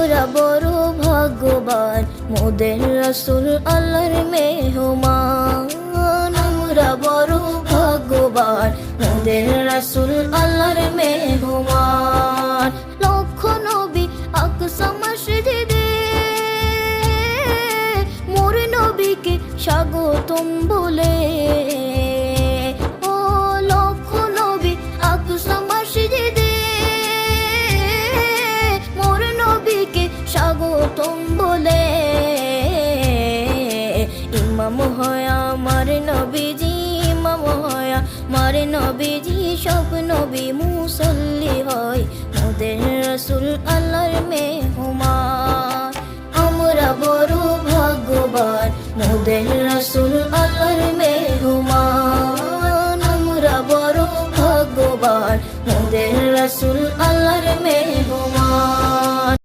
আমরা বড় ভাগ্যবান মোদের রাসূল আল্লাহর মেহমান। আমরা বড় ভাগ্যবান মোদের রাসূল আল্লাহর মেহমান। লক্ষ নবী আকসা মসজিদে মোর নবীকে স্বাগতম বলে। ও লক্ষ নবী আকসা মসজিদে মোর নবীকে স্বাগতম বলে। ইমাম হয় আমার নবীজি, ইমাম হয় আমার নবীজি, সব নবী মুসল্লি হয় মোদের রাসূল আল্লাহর মেহমান। আমরা বড় ভাগ্যবান মোদের রাসূল আল্লাহর মেহমান। আমরা বড় ভাগ্যবান মোদের রাসূল আল্লাহর